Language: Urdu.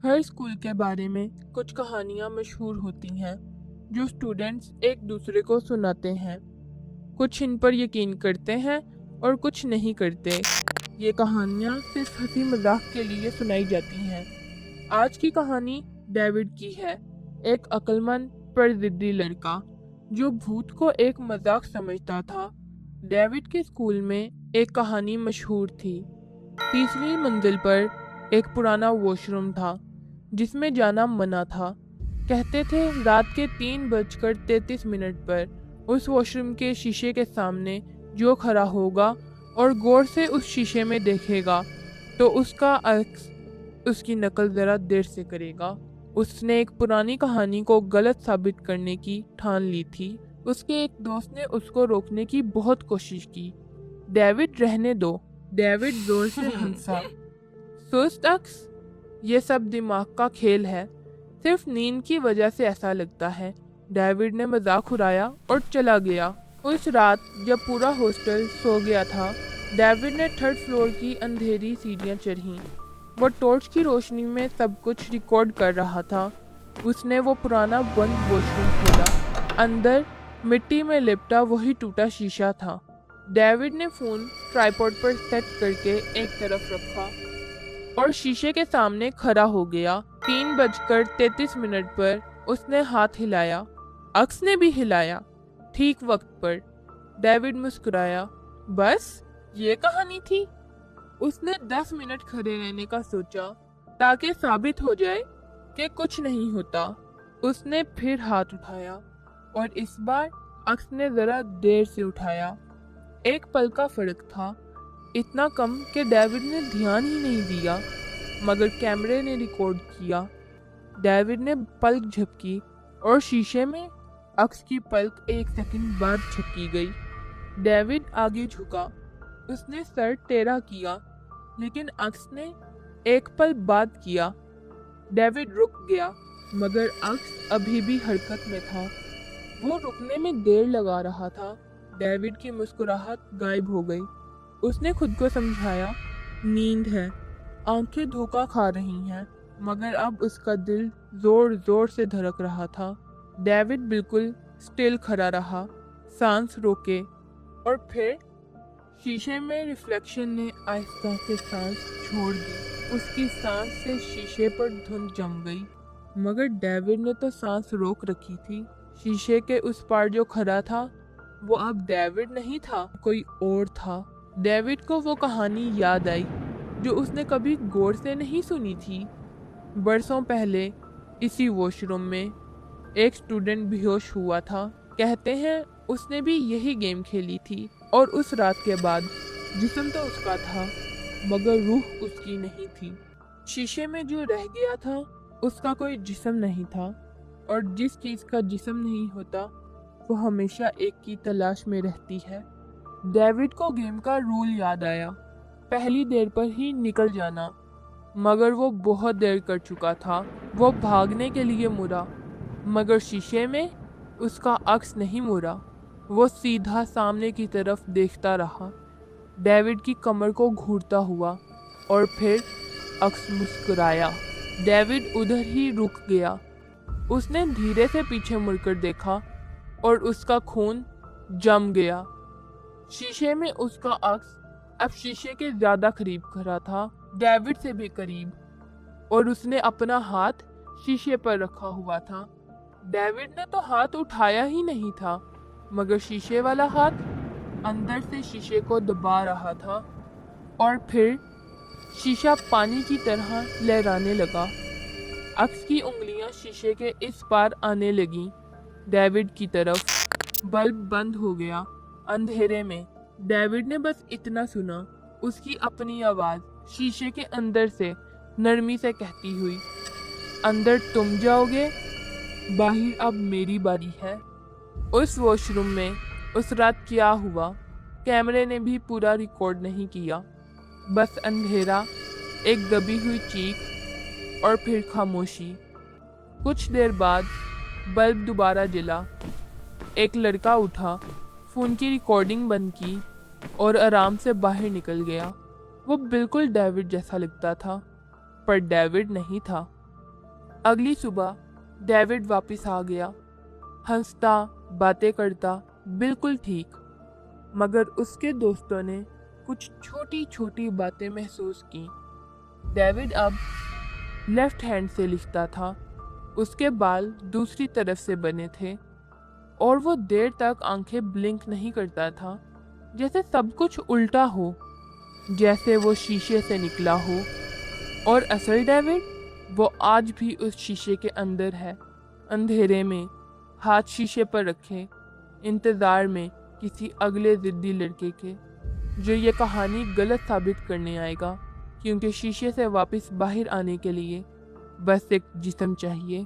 ہر اسکول کے بارے میں کچھ کہانیاں مشہور ہوتی ہیں جو اسٹوڈنٹس ایک دوسرے کو سناتے ہیں۔ کچھ ان پر یقین کرتے ہیں اور کچھ نہیں کرتے۔ یہ کہانیاں صرف ہنسی مذاق کے لیے سنائی جاتی ہیں۔ آج کی کہانی ڈیوڈ کی ہے، ایک عقل مند پر ضدی لڑکا جو بھوت کو ایک مذاق سمجھتا تھا۔ ڈیوڈ کے اسکول میں ایک کہانی مشہور تھی۔ تیسری منزل پر ایک پرانا واش روم تھا جس میں جانا منع تھا۔ کہتے تھے رات کے 3:33 پر اس واش روم کے شیشے کے سامنے جو کھڑا ہوگا اور غور سے اس شیشے میں دیکھے گا تو اس کا عکس اس کی نقل ذرا دیر سے کرے گا۔ اس نے ایک پرانی کہانی کو غلط ثابت کرنے کی ٹھان لی تھی۔ اس کے ایک دوست نے اس کو روکنے کی بہت کوشش کی۔ ڈیوڈ رہنے دو، ڈیوڈ زور سے ہنسا۔ سست عکس، یہ سب دماغ کا کھیل ہے، صرف نیند کی وجہ سے ایسا لگتا ہے۔ ڈیوڈ نے مذاق اڑایا اور چلا گیا۔ اس رات جب پورا ہاسٹل سو گیا تھا، ڈیوڈ نے 3rd فلور کی اندھیری سیڑھیاں چڑھیں۔ وہ ٹارچ کی روشنی میں سب کچھ ریکارڈ کر رہا تھا۔ اس نے وہ پرانا بند واش روم کھولا۔ اندر مٹی میں لپٹا وہی ٹوٹا شیشہ تھا۔ ڈیوڈ نے فون ٹرائیپوڈ پر سیٹ کر کے ایک طرف رکھا اور شیشے کے سامنے کھڑا ہو گیا۔ 3:33 پر اس نے ہاتھ ہلایا، عکس نے بھی ہلایا، ٹھیک وقت پر۔ ڈیوڈ مسکرایا۔ بس یہ کہانی تھی؟ اس نے 10 منٹ کھڑے رہنے کا سوچا تاکہ ثابت ہو جائے کہ کچھ نہیں ہوتا۔ اس نے پھر ہاتھ اٹھایا اور اس بار عکس نے ذرا دیر سے اٹھایا۔ ایک پل کا فرق تھا، اتنا کم کہ ڈیوڈ نے دھیان ہی نہیں دیا، مگر کیمرے نے ریکارڈ کیا۔ ڈیوڈ نے پلک جھپکی اور شیشے میں عکس کی پلک 1 سیکنڈ بعد جھپکی گئی۔ ڈیوڈ آگے جھکا، اس نے سر ٹیڑھا کیا، لیکن عکس نے 1 پل بعد کیا۔ ڈیوڈ رک گیا، مگر عکس ابھی بھی حرکت میں تھا۔ وہ رکنے میں دیر لگا رہا تھا۔ ڈیوڈ کی مسکراہٹ غائب ہو گئی۔ اس نے خود کو سمجھایا، نیند ہے، آنکھیں دھوکہ کھا رہی ہیں، مگر اب اس کا دل زور زور سے دھڑک رہا تھا۔ ڈیوڈ بالکل سٹل کھڑا رہا، سانس روکے، اور پھر شیشے میں ریفلیکشن نے آہستہ سے سانس چھوڑ دی۔ اس کی سانس سے شیشے پر دھند جم گئی، مگر ڈیوڈ نے تو سانس روک رکھی تھی۔ شیشے کے اس پار جو کھڑا تھا وہ اب ڈیوڈ نہیں تھا، کوئی اور تھا۔ ڈیوڈ کو وہ کہانی یاد آئی جو اس نے کبھی غور سے نہیں سنی تھی۔ برسوں پہلے اسی واش روم میں ایک اسٹوڈنٹ بے ہوش ہوا تھا۔ کہتے ہیں اس نے بھی یہی گیم کھیلی تھی، اور اس رات کے بعد جسم تو اس کا تھا مگر روح اس کی نہیں تھی۔ شیشے میں جو رہ گیا تھا اس کا کوئی جسم نہیں تھا، اور جس چیز کا جسم نہیں ہوتا وہ ہمیشہ ایک کی تلاش میں رہتی ہے۔ ڈیوڈ کو گیم کا رول یاد آیا، پہلی دیر پر ہی نکل جانا، مگر وہ بہت دیر کر چکا تھا۔ وہ بھاگنے کے لیے مڑا، مگر شیشے میں اس کا عکس نہیں مڑا۔ وہ سیدھا سامنے کی طرف دیکھتا رہا، ڈیوڈ کی کمر کو گھورتا ہوا، اور پھر عکس مسکرایا۔ ڈیوڈ ادھر ہی رک گیا۔ اس نے دھیرے سے پیچھے مڑ کر دیکھا اور اس کا خون جم گیا۔ شیشے میں اس کا عکس اب شیشے کے زیادہ قریب کھڑا تھا، ڈیوڈ سے بھی قریب، اور اس نے اپنا ہاتھ شیشے پر رکھا ہوا تھا۔ ڈیوڈ نے تو ہاتھ اٹھایا ہی نہیں تھا، مگر شیشے والا ہاتھ اندر سے شیشے کو دبا رہا تھا، اور پھر شیشہ پانی کی طرح لہرانے لگا۔ عکس کی انگلیاں شیشے کے اس پار آنے لگیں، ڈیوڈ کی طرف۔ بلب بند ہو گیا۔ اندھیرے میں ڈیوڈ نے بس اتنا سنا، اس کی اپنی آواز شیشے کے اندر سے نرمی سے کہتی ہوئی، اندر تم جاؤ گے، باہر اب میری باری ہے۔ اس واش روم میں اس رات کیا ہوا کیمرے نے بھی پورا ریکارڈ نہیں کیا۔ بس اندھیرا، ایک دبی ہوئی چیخ، اور پھر خاموشی۔ کچھ دیر بعد بلب دوبارہ جلا۔ ایک لڑکا اٹھا، فون کی ریکارڈنگ بند کی اور آرام سے باہر نکل گیا۔ وہ بالکل ڈیوڈ جیسا لگتا تھا، پر ڈیوڈ نہیں تھا۔ اگلی صبح ڈیوڈ واپس آ گیا، ہنستا، باتیں کرتا، بالکل ٹھیک، مگر اس کے دوستوں نے کچھ چھوٹی چھوٹی باتیں محسوس کی۔ ڈیوڈ اب لیفٹ ہینڈ سے لکھتا تھا، اس کے بال دوسری طرف سے بنے تھے، اور وہ دیر تک آنکھیں بلنک نہیں کرتا تھا، جیسے سب کچھ الٹا ہو، جیسے وہ شیشے سے نکلا ہو۔ اور اصل ڈیوڈ، وہ آج بھی اس شیشے کے اندر ہے، اندھیرے میں، ہاتھ شیشے پر رکھے، انتظار میں کسی اگلے ضدی لڑکے کے، جو یہ کہانی غلط ثابت کرنے آئے گا، کیونکہ شیشے سے واپس باہر آنے کے لیے بس ایک جسم چاہیے۔